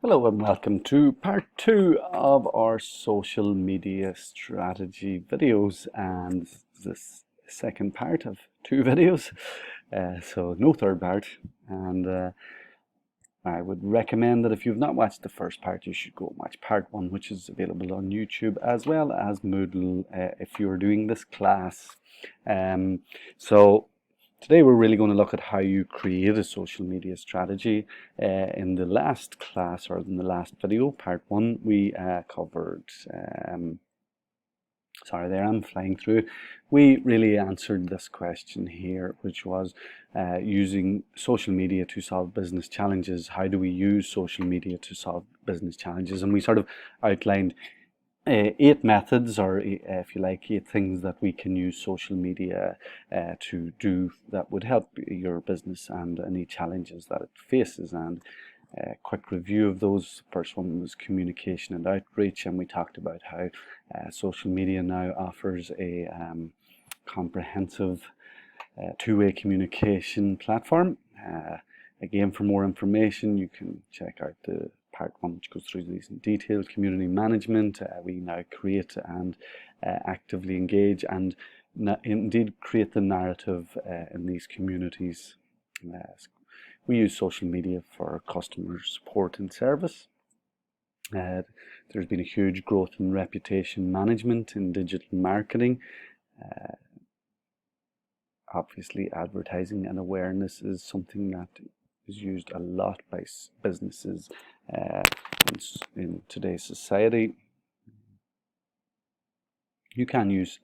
Hello and welcome to part two of our social media strategy videos, and this second part of two videos, so no third part. And I would recommend that if you've not watched the first part, you should go and watch part one, which is available on YouTube as well as Moodle if you're doing this class. So today we're really going to look at how you create a social media strategy. In the last class, or in the last video, part one, we covered, sorry there, I'm flying through. We really answered this question here, which was using social media to solve business challenges. How do we use social media to solve business challenges? And we sort of outlined 8 methods, or if you like, 8 things that we can use social media to do that would help your business and any challenges that it faces. And a quick review of those. First one was communication and outreach, and we talked about how social media now offers a comprehensive two-way communication platform. Again, for more information, you can check out the part one, which goes through these in detail. Community management, we now create and actively engage and indeed create the narrative in these communities. We use social media for customer support and service. There's been a huge growth in reputation management in digital marketing. Obviously, advertising and awareness is something that is used a lot by businesses in today's society. You can use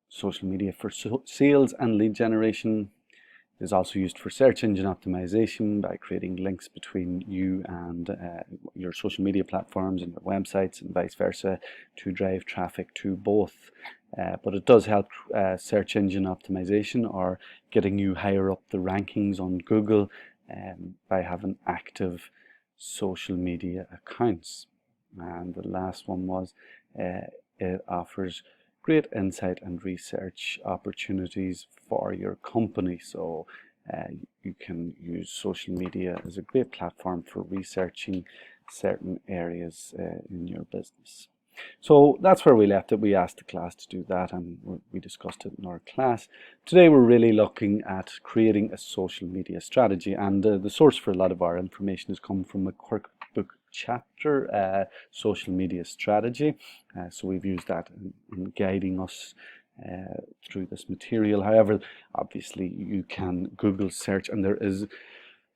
social media for sales and lead generation. It is also used for search engine optimization by creating links between you and your social media platforms and your websites and vice versa to drive traffic to both. But it does help search engine optimization, or getting you higher up the rankings on Google by having active social media accounts. And the last one was it offers great insight and research opportunities for your company. So you can use social media as a great platform for researching certain areas in your business. So that's where we left it. We asked the class to do that, and we discussed it in our class. Today we're really looking at creating a social media strategy, and the source for a lot of our information has come from a workbook chapter, social media strategy. So we've used that in guiding us through this material. However, obviously you can Google search, and there is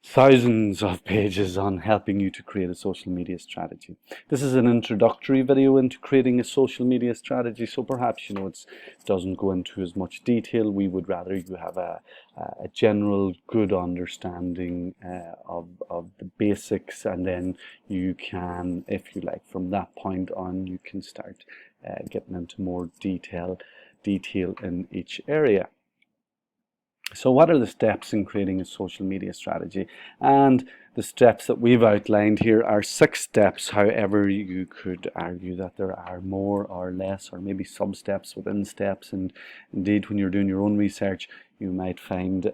thousands of pages on helping you to create a social media strategy. This is an introductory video into creating a social media strategy, so perhaps it doesn't go into as much detail. We would rather you have a general good understanding of the basics, and then you can, if you like, from that point on, you can start getting into more detail in each area. So what are the steps in creating a social media strategy? And the steps that we've outlined here are 6 steps. However, you could argue that there are more or less, or maybe sub-steps within steps. And indeed, when you're doing your own research, you might find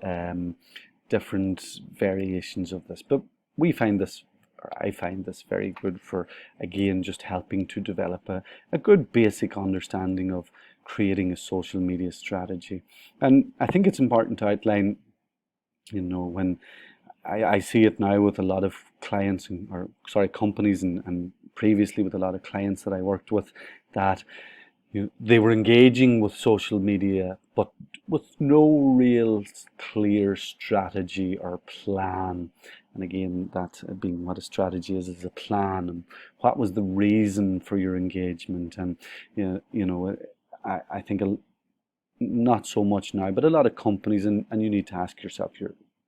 different variations of this. But we find this, or I find this, very good for, again, just helping to develop a good basic understanding of creating a social media strategy. And I think it's important to outline, when I see it now with a lot of clients, companies, and previously with a lot of clients that I worked with, that they were engaging with social media but with no real clear strategy or plan. And again, that being what a strategy is a plan, and what was the reason for your engagement. And I think not so much now, but a lot of companies, and you need to ask yourself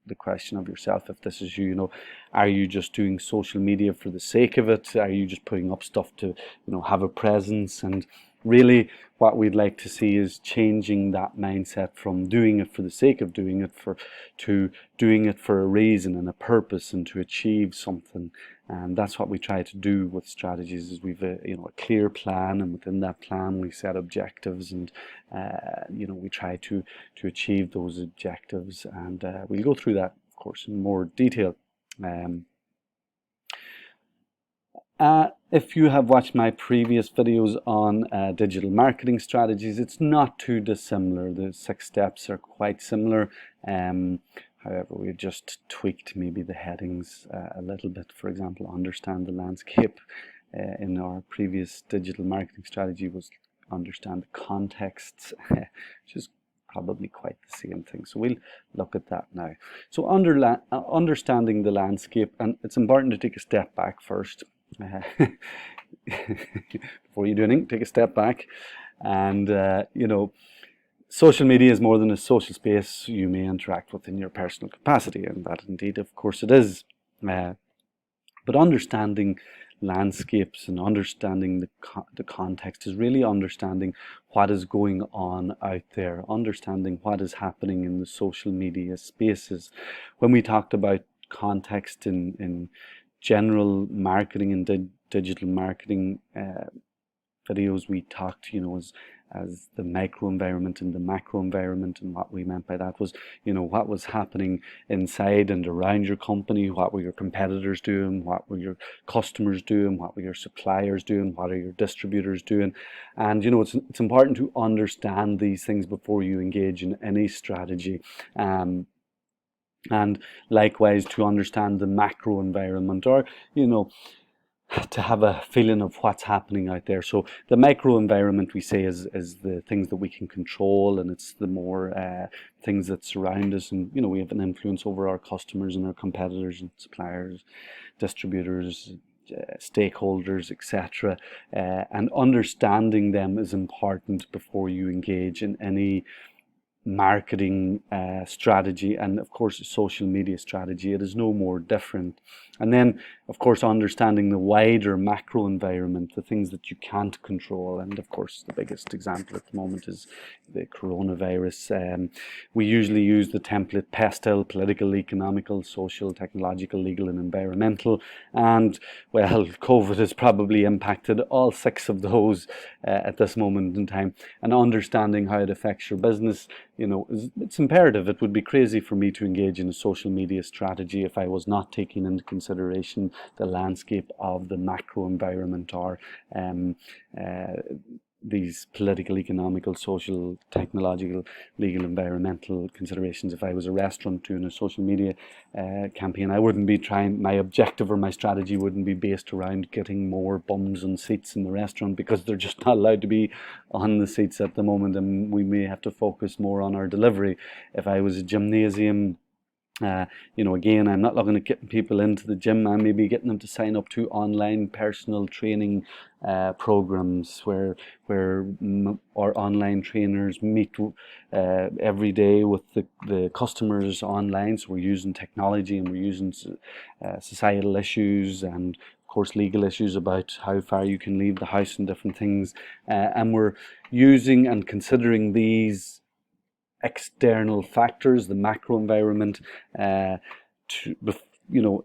the question of yourself, if this is you, are you just doing social media for the sake of it? Are you just putting up stuff to have a presence? And really what we'd like to see is changing that mindset from doing it for the sake of doing it to doing it for a reason and a purpose and to achieve something. And that's what we try to do with strategies, is we've a clear plan, and within that plan we set objectives, and we try to achieve those objectives. And we'll go through that, of course, in more detail. If you have watched my previous videos on digital marketing strategies, it's not too dissimilar. The 6 steps are quite similar. However, we've just tweaked maybe the headings a little bit. For example, understand the landscape. In our previous digital marketing strategy was understand the context, which is probably quite the same thing. So we'll look at that now. So understanding the landscape, and it's important to take a step back first. Before you do anything, take a step back. And, you know, social media is more than a social space you may interact with in your personal capacity, and that indeed, of course, it is. But understanding landscapes and understanding the context is really understanding what is going on out there, understanding what is happening in the social media spaces. When we talked about context in general marketing and digital marketing videos, we talked, you know, as the micro environment and the macro environment, and what we meant by that was, you know, what was happening inside and around your company, what were your competitors doing, what were your customers doing, what were your suppliers doing, what are your distributors doing. And, you know, it's important to understand these things before you engage in any strategy. And likewise to understand the macro environment, or, you know, to have a feeling of what's happening out there. So the micro environment, we say, is the things that we can control, and it's the more things that surround us, and, you know, we have an influence over our customers and our competitors and suppliers, distributors, stakeholders, etc. And understanding them is important before you engage in any marketing strategy, and of course social media strategy. It is no more different. And then, of course, understanding the wider macro environment, the things that you can't control. And of course, the biggest example at the moment is the coronavirus. We usually use the template PESTEL: political, economical, social, technological, legal, and environmental. And, well, COVID has probably impacted all 6 of those at this moment in time. And understanding how it affects your business, you know, it's imperative. It would be crazy for me to engage in a social media strategy if I was not taking into consideration the landscape of the macro environment, or these political, economical, social, technological, legal, environmental considerations. If I was a restaurant doing a social media campaign, I wouldn't be trying, my objective or my strategy wouldn't be based around getting more bums and seats in the restaurant, because they're just not allowed to be on the seats at the moment, and we may have to focus more on our delivery. If I was a gymnasium, you know, again, I'm not looking at getting people into the gym. I may be getting them to sign up to online personal training programs where our online trainers meet every day with the customers online. So we're using technology, and we're using societal issues, and of course legal issues about how far you can leave the house and different things, and we're using and considering these external factors, the macro environment, to, you know,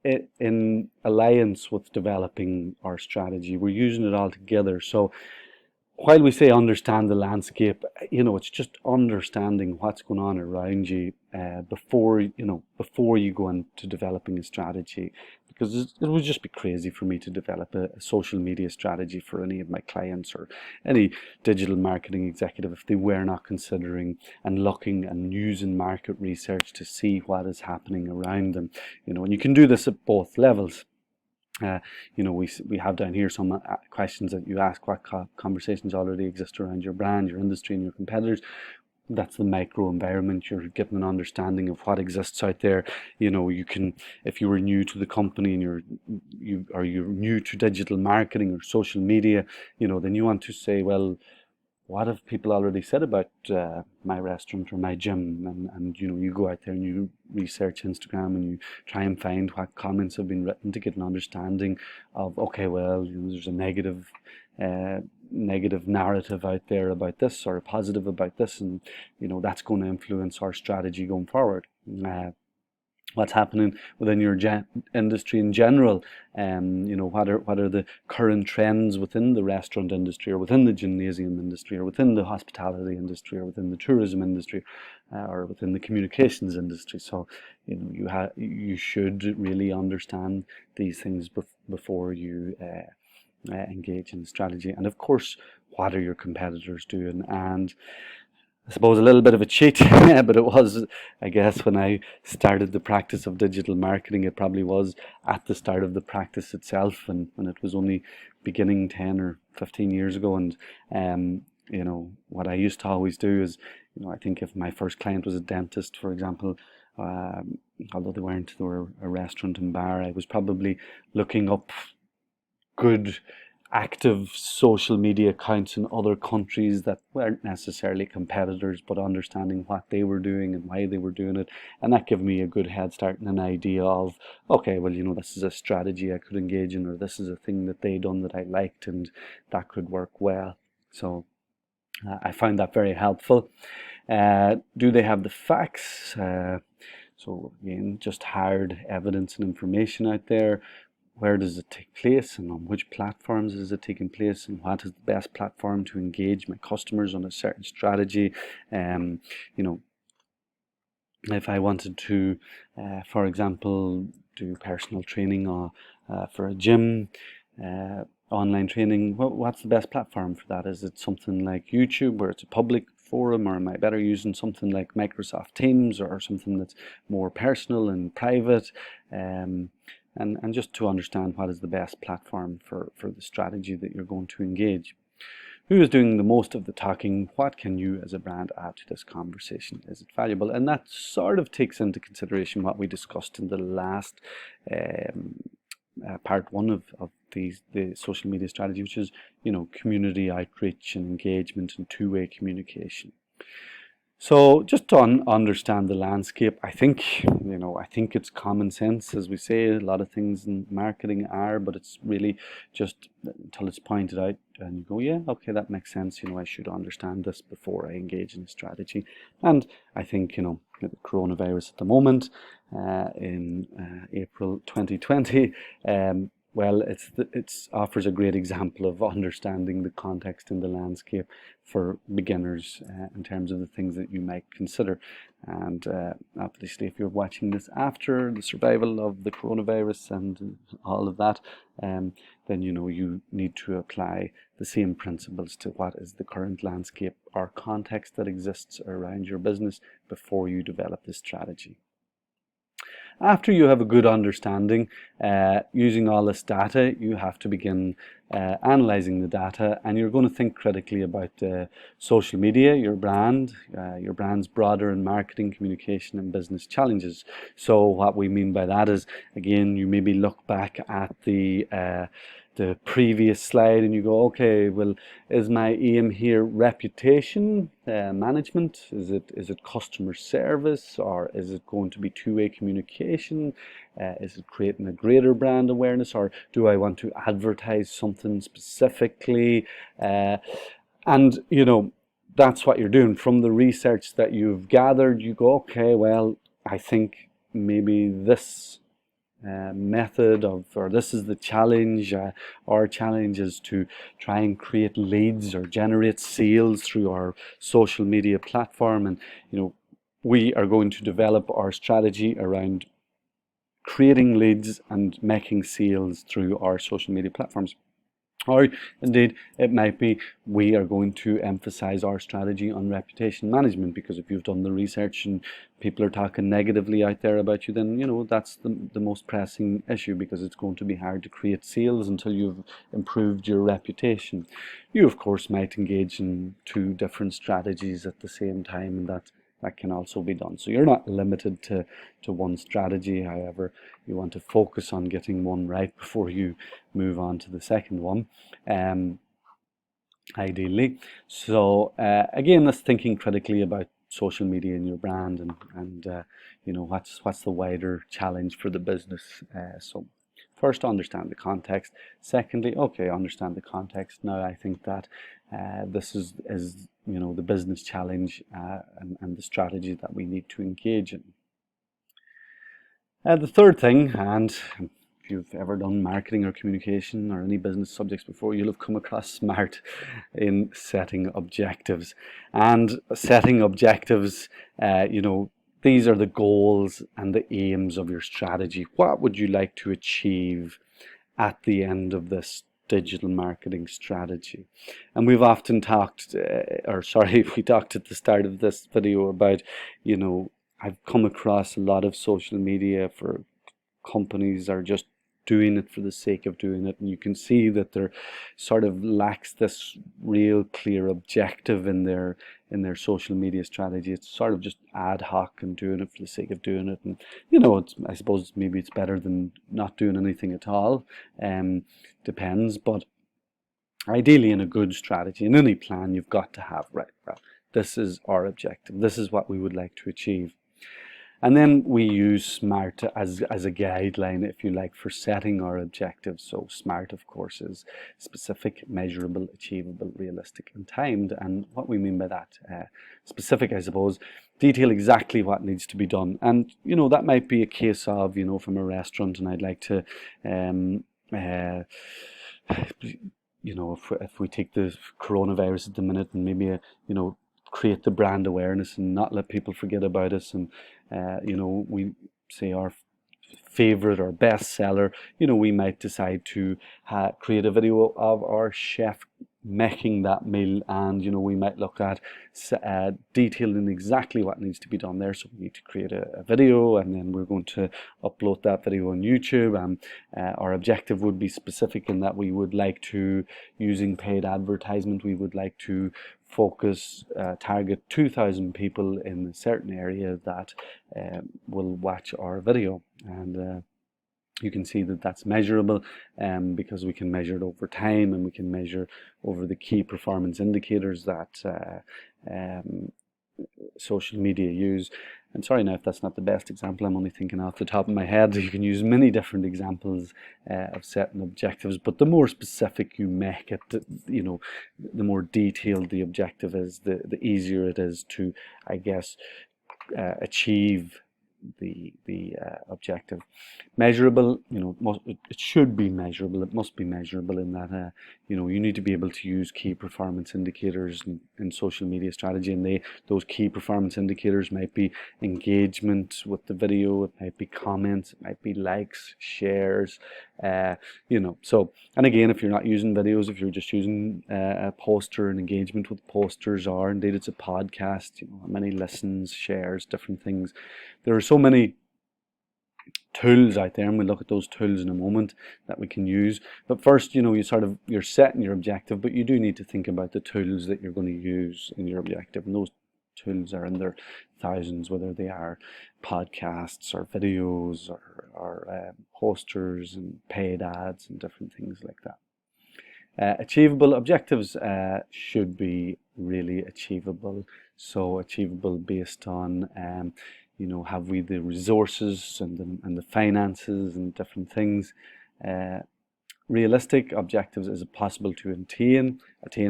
in alliance with developing our strategy. We're using it all together. So while we say understand the landscape, you know, it's just understanding what's going on around you before you go into developing a strategy. Because it would just be crazy for me to develop a social media strategy for any of my clients or any digital marketing executive if they were not considering and looking and using market research to see what is happening around them. You know, and you can do this at both levels. You know, we have down here some questions that you ask: what conversations already exist around your brand, your industry, and your competitors. That's the micro environment. You're getting an understanding of what exists out there. You know, you can, if you were new to the company and you're new to digital marketing or social media, you know, then you want to say, well, what have people already said about my restaurant or my gym? And you know, you go out there and you research Instagram and you try and find what comments have been written to get an understanding of, okay, well, you know, there's a negative narrative out there about this, or a positive about this, and you know, that's going to influence our strategy going forward. What's happening within your industry in general, you know, what are the current trends within the restaurant industry, or within the gymnasium industry, or within the hospitality industry, or within the tourism industry, or within the communications industry. So, you know, you should really understand these things before you engage in strategy. And of course, what are your competitors doing? And I suppose a little bit of a cheat, but it was, I guess, when I started the practice of digital marketing, it probably was at the start of the practice itself, and when it was only beginning 10 or 15 years ago. And what I used to always do is, I think if my first client was a dentist, for example, although they were a restaurant and bar, I was probably looking up good active social media accounts in other countries that weren't necessarily competitors, but understanding what they were doing and why they were doing it. And that gave me a good head start and an idea of, okay, well, this is a strategy I could engage in, or this is a thing that they done that I liked and that could work well. So I found that very helpful. Do they have the facts? So again, just hard evidence and information out there. Where does it take place, and on which platforms is it taking place, and what is the best platform to engage my customers on a certain strategy? If I wanted to, for example, do personal training for a gym, online training, what's the best platform for that? Is it something like YouTube where it's a public forum, or am I better using something like Microsoft Teams or something that's more personal and private? And just to understand what is the best platform for the strategy that you're going to engage. Who is doing the most of the talking? What can you as a brand add to this conversation? Is it valuable? And that sort of takes into consideration what we discussed in the last part one of the social media strategy, which is, community outreach and engagement and two-way communication. So just to understand the landscape, I think it's common sense, as we say. A lot of things in marketing are, but it's really just until it's pointed out and you go, yeah, okay, that makes sense. I should understand this before I engage in a strategy. And I think, the coronavirus at the moment, in April 2020, well, it offers a great example of understanding the context and the landscape for beginners in terms of the things that you might consider. And obviously, if you're watching this after the survival of the coronavirus and all of that, then you need to apply the same principles to what is the current landscape or context that exists around your business before you develop this strategy. After you have a good understanding, using all this data, you have to begin analyzing the data, and you're going to think critically about social media, your brand's broader and marketing, communication and business challenges. So what we mean by that is, again, you maybe look back at the previous slide and you go, okay, well, is my aim here reputation management? Is it customer service, or is it going to be two-way communication? Is it creating a greater brand awareness, or do I want to advertise something specifically? And that's what you're doing. From the research that you've gathered, you go, okay, well, I think maybe this method or this is the challenge. Our challenge is to try and create leads or generate sales through our social media platform, and we are going to develop our strategy around creating leads and making sales through our social media platforms. Or indeed, it might be we are going to emphasize our strategy on reputation management, because if you've done the research and people are talking negatively out there about you, then that's the most pressing issue, because it's going to be hard to create sales until you've improved your reputation. You, of course, might engage in two different strategies at the same time, and that can also be done. So you're not limited to one strategy. However, you want to focus on getting one right before you move on to the second one, ideally. So again, that's thinking critically about social media in your brand, and what's the wider challenge for the business. So first, understand the context. Secondly, okay, understand the context. Now I think that this is the business challenge and the strategy that we need to engage in. The third thing, and if you've ever done marketing or communication or any business subjects before, you'll have come across SMART in setting objectives. And setting objectives, these are the goals and the aims of your strategy. What would you like to achieve? at the end of this digital marketing strategy. And we've often talked, we talked at the start of this video about, I've come across a lot of social media for companies are just doing it for the sake of doing it, and you can see that there sort of lacks this real clear objective in their social media strategy. It's sort of just ad hoc and doing it for the sake of doing it, and I suppose maybe it's better than not doing anything at all. Depends, but ideally in a good strategy, in any plan, you've got to have, right, well, this is our objective, this is what we would like to achieve. And then we use SMART as a guideline, if you like, for setting our objectives. So SMART, of course, is specific, measurable, achievable, realistic, and timed. And what we mean by that, specific, I suppose, detail exactly what needs to be done. And, that might be a case of, from a restaurant, and I'd like to, if we take the coronavirus at the minute and maybe, create the brand awareness and not let people forget about us, and we say our favorite or best seller, we might decide to create a video of our chef making that meal, and we might look at detailing exactly what needs to be done there. So we need to create a video, and then we're going to upload that video on YouTube, and our objective would be specific in that we would like to, using paid advertisement, we would like to focus, target 2,000 people in a certain area that will watch our video. And you can see that that's measurable, because we can measure it over time, and we can measure over the key performance indicators that social media use. And sorry now if that's not the best example, I'm only thinking off the top of my head. You can use many different examples of setting objectives, but the more specific you make it, the more detailed the objective is, the easier it is to, I guess, achieve the objective. Measurable, it should be measurable. It must be measurable in that you need to be able to use key performance indicators in social media strategy, and those key performance indicators might be engagement with the video, it might be comments, it might be likes, shares, so, and again, if you're not using videos, if you're just using a poster and engagement with posters, or indeed it's a podcast, how many listens, shares, different things. There are so many tools out there, and we'll look at those tools in a moment that we can use. But first, you're setting your objective, but you do need to think about the tools that you're going to use in your objective, and those tools are in their thousands, whether they are podcasts or videos or posters and paid ads and different things like that. Achievable objectives should be really achievable. So achievable based on have we the resources and the finances and different things. Realistic objectives, is it possible to attain?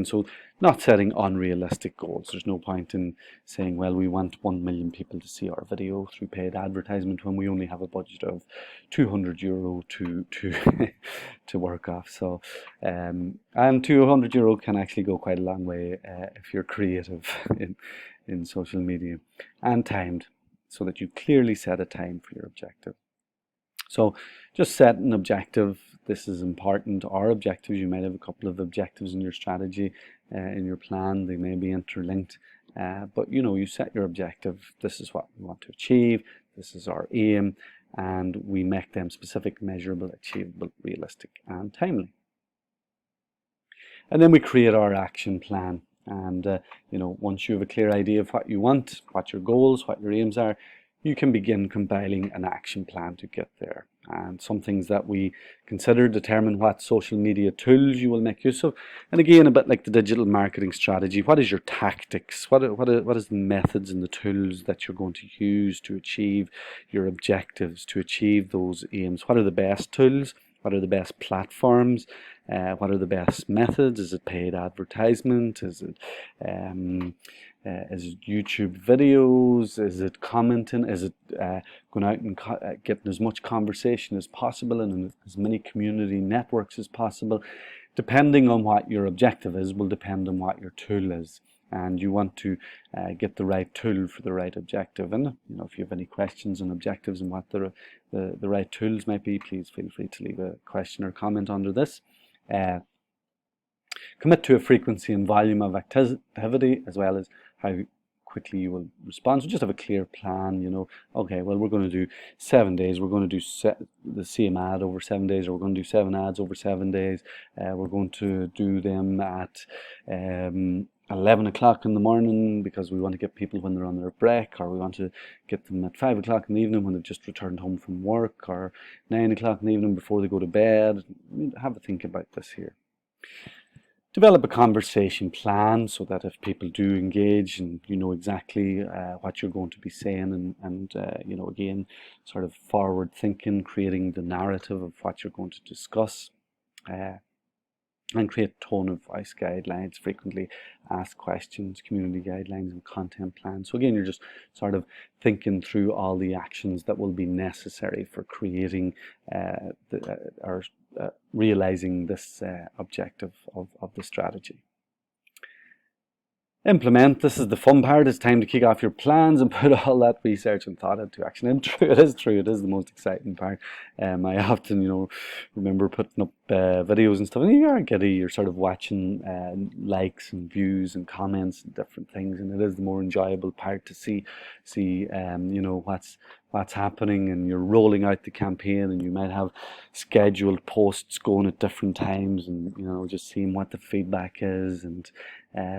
So not setting unrealistic goals. There's no point in saying, well, we want 1 million people to see our video through paid advertisement when we only have a budget of €200 to work off. So and €200 can actually go quite a long way if you're creative in social media. And timed, so that you clearly set a time for your objective. So just set an objective. This is important. Our objectives, you might have a couple of objectives in your strategy, in your plan. They may be interlinked, but you set your objective. This is what we want to achieve. This is our aim, and we make them specific, measurable, achievable, realistic, and timely. And then we create our action plan. And once you have a clear idea of what you want, what your goals, what your aims are, you can begin compiling an action plan to get there. And some things that we consider determine what social media tools you will make use of. And again, a bit like the digital marketing strategy, what is your tactics? What is the methods and the tools that you're going to use to achieve your objectives, to achieve those aims? What are the best tools? What are the best platforms? What are the best methods? Is it paid advertisement? Is it YouTube videos? Is it commenting? Is it going out and getting as much conversation as possible and in as many community networks as possible? Depending on what your objective is, will depend on what your tool is. and you want to get the right tool for the right objective. And if you have any questions on objectives and what the right tools might be, please feel free to leave a question or comment under this. Commit to a frequency and volume of activity, as well as how quickly you will respond. So just have a clear plan, okay, well, we're going to do 7 days, we're going to do the same ad over 7 days, or we're going to do 7 ads over 7 days. We're going to do them at 11 o'clock in the morning because we want to get people when they're on their break, or we want to get them at 5 o'clock in the evening when they've just returned home from work, or 9 o'clock in the evening before they go to bed. Have a think about this here. Develop a conversation plan so that if people do engage and you know exactly what you're going to be saying, and again, sort of forward thinking, creating the narrative of what you're going to discuss, and create tone of voice guidelines, frequently asked questions, community guidelines, and content plans. So again, you're just sort of thinking through all the actions that will be necessary for creating or realizing this objective of the strategy. Implement. This is the fun part. It's time to kick off your plans and put all that research and thought into action. And it is true. It is the most exciting part. I often, remember putting up videos and stuff, and you are giddy. You're sort of watching likes and views and comments and different things, and it is the more enjoyable part to see what's happening, and you're rolling out the campaign, and you might have scheduled posts going at different times, and just seeing what the feedback is and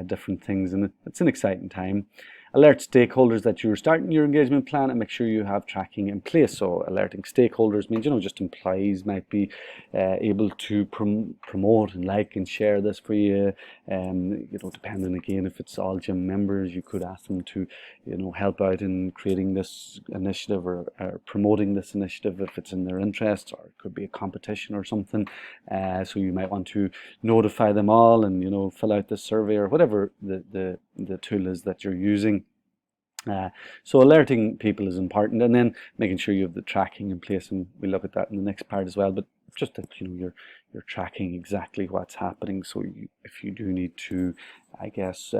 different things, and it's an exciting time. Alert stakeholders that you're starting your engagement plan, and make sure you have tracking in place. So alerting stakeholders means just employees might be able to promote and like and share this for you. Depending again, if it's all gym members, you could ask them to help out in creating this initiative or promoting this initiative if it's in their interest, or it could be a competition or something. So you might want to notify them all and fill out this survey or whatever the tool is that you're using. So alerting people is important, and then making sure you have the tracking in place, and we'll look at that in the next part as well. But just that you're tracking exactly what's happening, so if you do need to, I guess,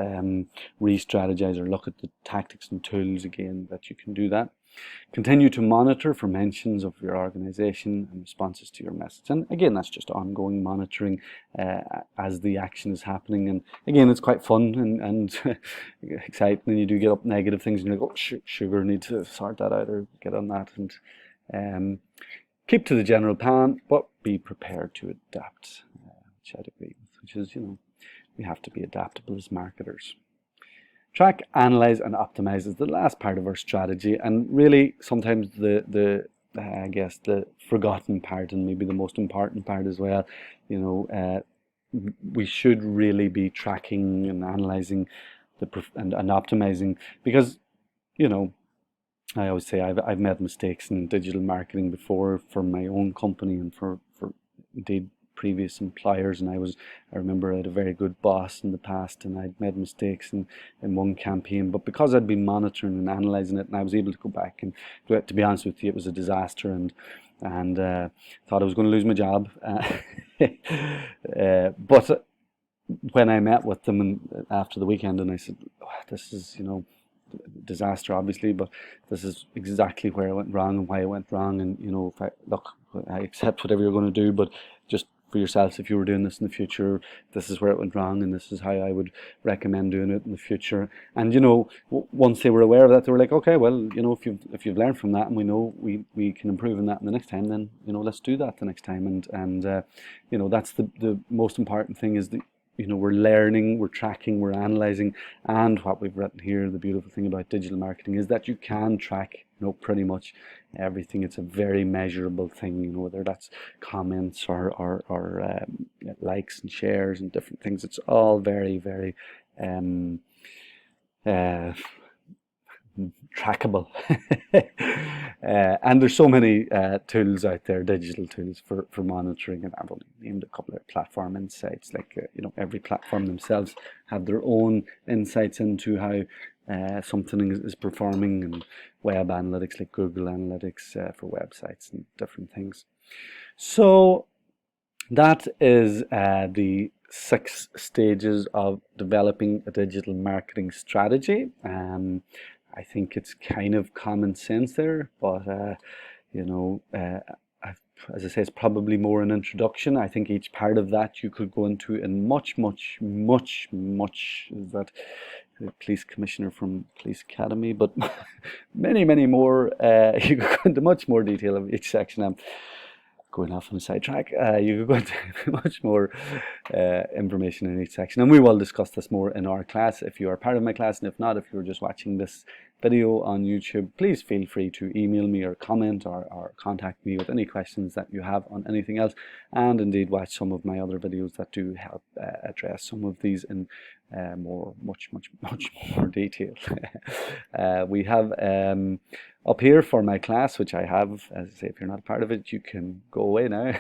re-strategize or look at the tactics and tools again, that you can do that. Continue to monitor for mentions of your organization and responses to your message. And again, that's just ongoing monitoring as the action is happening. And again, it's quite fun and exciting. And you do get up negative things and you're like, oh, sugar, need to sort that out or get on that. And keep to the general plan, but be prepared to adapt, which I'd agree with, which is, we have to be adaptable as marketers. Track, analyze, and optimize is the last part of our strategy, and really sometimes the I guess the forgotten part, and maybe the most important part as well. We should really be tracking and analyzing and optimizing, because I always say I've made mistakes in digital marketing before for my own company and for indeed previous employers, and I remember I had a very good boss in the past, and I'd made mistakes in one campaign, but because I'd been monitoring and analyzing it, and I was able to go back, and to be honest with you, it was a disaster, and thought I was going to lose my job. But when I met with them after the weekend, and I said, oh, this is disaster obviously, but this is exactly where I went wrong and why I went wrong, and I accept whatever you're going to do, but just for yourselves, if you were doing this in the future, this is where it went wrong, and this is how I would recommend doing it in the future. And once they were aware of that, they were like, okay, well, if you've learned from that, and we know we can improve on that in the next time, then let's do that the next time. And that's the most important thing, is that we're learning, we're tracking, we're analyzing, and what we've written here, the beautiful thing about digital marketing is that you can track pretty much everything. It's a very measurable thing, whether that's comments or likes and shares and different things. It's all very, very trackable. And there's so many tools out there, digital tools for monitoring, and I've only named a couple of platform insights, like every platform themselves have their own insights into how something is performing, and web analytics like Google Analytics for websites and different things. So that is the 6 stages of developing a digital marketing strategy. I think it's kind of common sense there, but you know, as I say, it's probably more an introduction. I think each part of that you could go into in much is that the police commissioner from Police Academy, but many more. You could go into much more detail of each section. I'm going off on a sidetrack. You could go into much more information in each section, and we will discuss this more in our class if you are part of my class, and if not, if you're just watching this video on YouTube, please feel free to email me or comment or contact me with any questions that you have on anything else, and indeed watch some of my other videos that do help address some of these in much more detail. We have up here for my class, which I have, as I say, if you're not a part of it, you can go away now.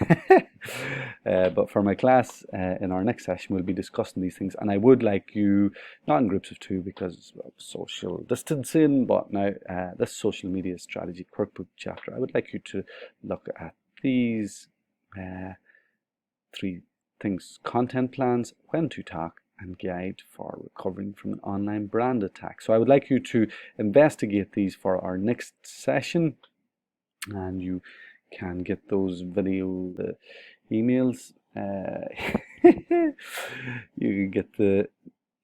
But for my class, in our next session, we'll be discussing these things, and I would like you, not in groups of 2 because of social distancing, but now this social media strategy workbook chapter, I would like you to look at these 3 things: content plans, when to talk, and guide for recovering from an online brand attack. So I would like you to investigate these for our next session, and you can get those video emails. You can get the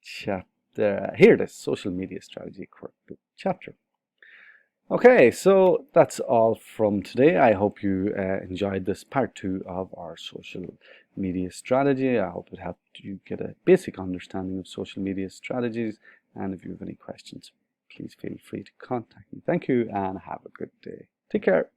chapter here. It is social media strategy workbook chapter. Okay, so that's all from today. I hope you enjoyed this part 2 of our social media strategy. I hope it helped you get a basic understanding of social media strategies. And if you have any questions, please feel free to contact me. Thank you and have a good day. Take care.